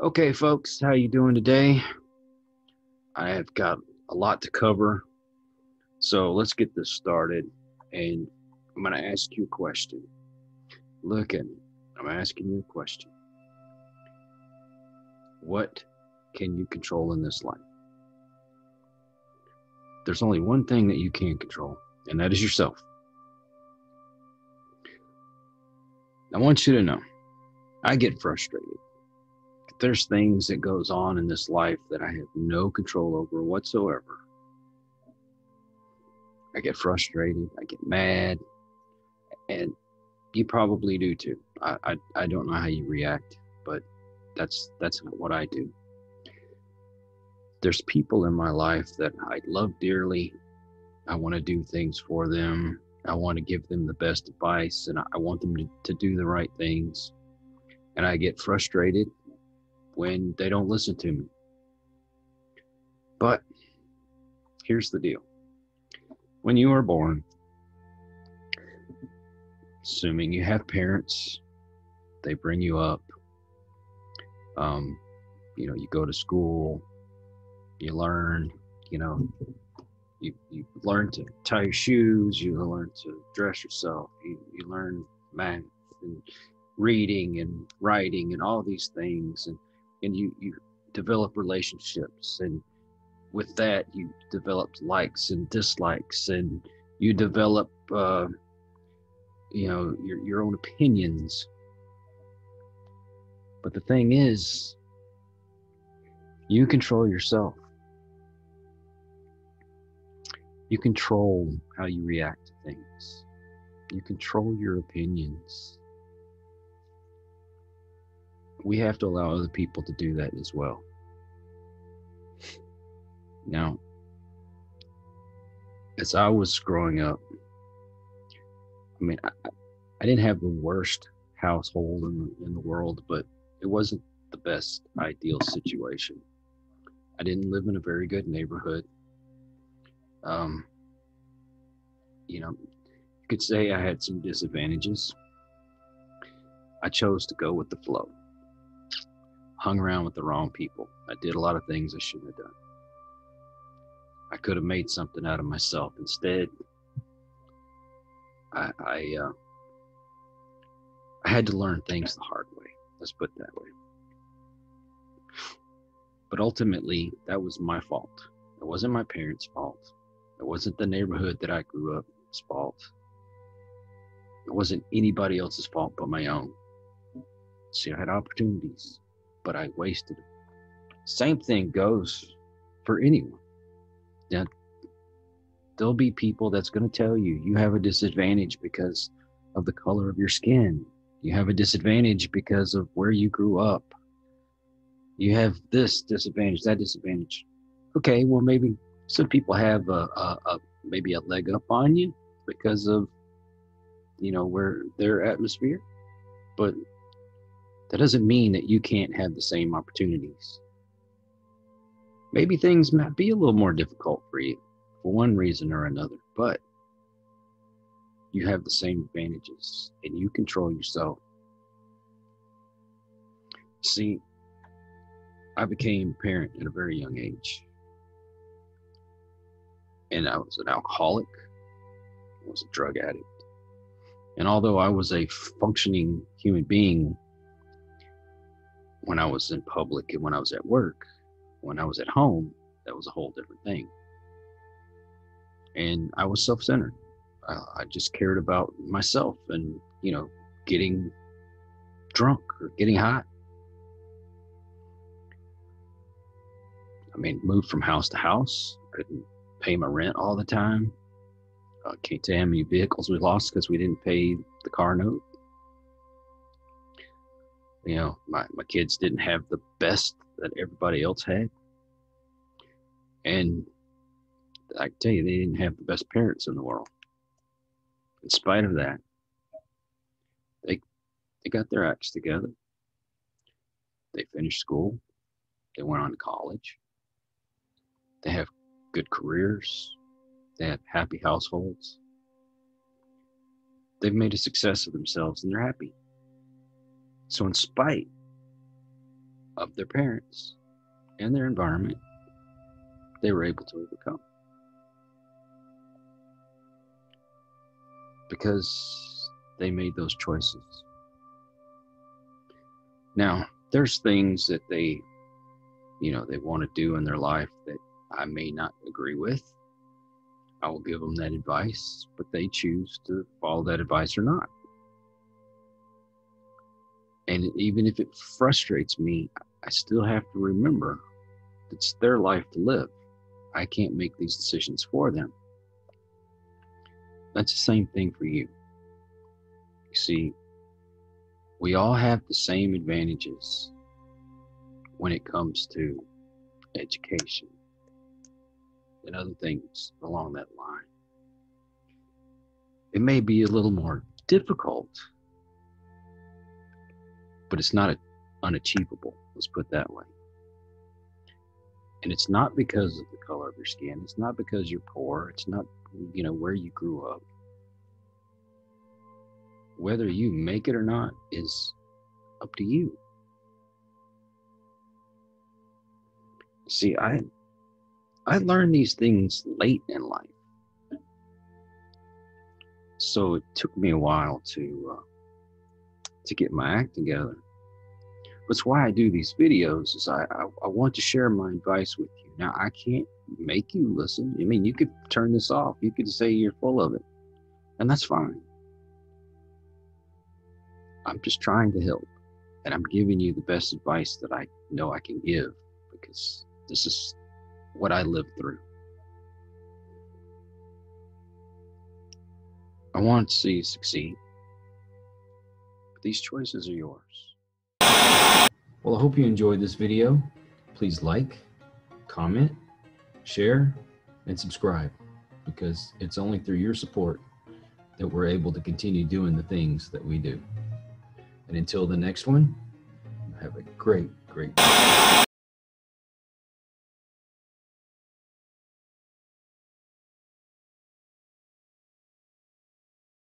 Okay, folks, how you doing today? I have got a lot to cover, so let's get this started. And I'm going to ask you a question. Look at me. I'm asking you a question. What can you control in this life? There's only one thing that you can control, and that is yourself. I want you to know, I get frustrated. There's things that goes on in this life that I have no control over whatsoever. I get frustrated, I get mad, and you probably do too. I don't know how you react, but that's what I do. There's people in my life that I love dearly. I want to do things for them. I want to give them the best advice, and I want them to do the right things. And I get frustrated when they don't listen to me. But here's the deal. When you are born, assuming you have parents, they bring you up. You go to school, you learn, you learn to tie your shoes, you learn to dress yourself, you learn math and reading and writing and all these things, and you develop relationships, and with that you develop likes and dislikes, and you develop your own opinions. But the thing is, you control yourself. You control how you react to things. You control your opinions. We have to allow other people to do that as well. Now, as I was growing up, I didn't have the worst household in the world, but it wasn't the best ideal situation. I didn't live in a very good neighborhood. Um, you could say I had some disadvantages. I chose to go with the flow, hung around with the wrong people. I did a lot of things I shouldn't have done. I could have made something out of myself. Instead, I had to learn things the hard way. Let's put it that way. But ultimately, that was my fault. It wasn't my parents' fault. It wasn't the neighborhood that I grew up's fault. It wasn't anybody else's fault but my own. See, I had opportunities, but I wasted them. Same thing goes for anyone. Now, there'll be people that's going to tell you you have a disadvantage because of the color of your skin. You have a disadvantage because of where you grew up. You have this disadvantage, that disadvantage. Okay, well, maybe some people have maybe a leg up on you because of where their atmosphere, but that doesn't mean that you can't have the same opportunities. Maybe things might be a little more difficult for you for one reason or another, but you have the same advantages and you control yourself. See, I became a parent at a very young age. And I was an alcoholic. I was a drug addict. And although I was a functioning human being when I was in public and when I was at work, when I was at home, that was a whole different thing. And I was self-centered. I just cared about myself and, getting drunk or getting high. Moved from house to house, couldn't pay my rent all the time. Can't tell you how many vehicles we lost because we didn't pay the car note. My kids didn't have the best that everybody else had. And I can tell you, they didn't have the best parents in the world. In spite of that, they got their acts together. They finished school. They went on to college. They have good careers. They have happy households. They've made a success of themselves and they're happy. So in spite of their parents and their environment, they were able to overcome. Because they made those choices. Now, there's things that they want to do in their life that I may not agree with. I will give them that advice, but they choose to follow that advice or not. And even if it frustrates me, I still have to remember it's their life to live. I can't make these decisions for them. That's the same thing for you. You see, we all have the same advantages when it comes to education and other things along that line. It may be a little more difficult, but it's not unachievable. Let's put it that way. And it's not because of the color of your skin. It's not because you're poor. It's not, where you grew up. Whether you make it or not is up to you. See, I learned these things late in life. So it took me a while to get my act together. That's why I do these videos, is I want to share my advice with you. Now, I can't make you listen. I mean, you could turn this off. You could say you're full of it, and that's fine. I'm just trying to help, and I'm giving you the best advice that I know I can give, because this is what I lived through. I want to see you succeed, but these choices are yours. Well, I hope you enjoyed this video. Please like, comment, share, and subscribe, because it's only through your support that we're able to continue doing the things that we do. And until the next one, have a great day.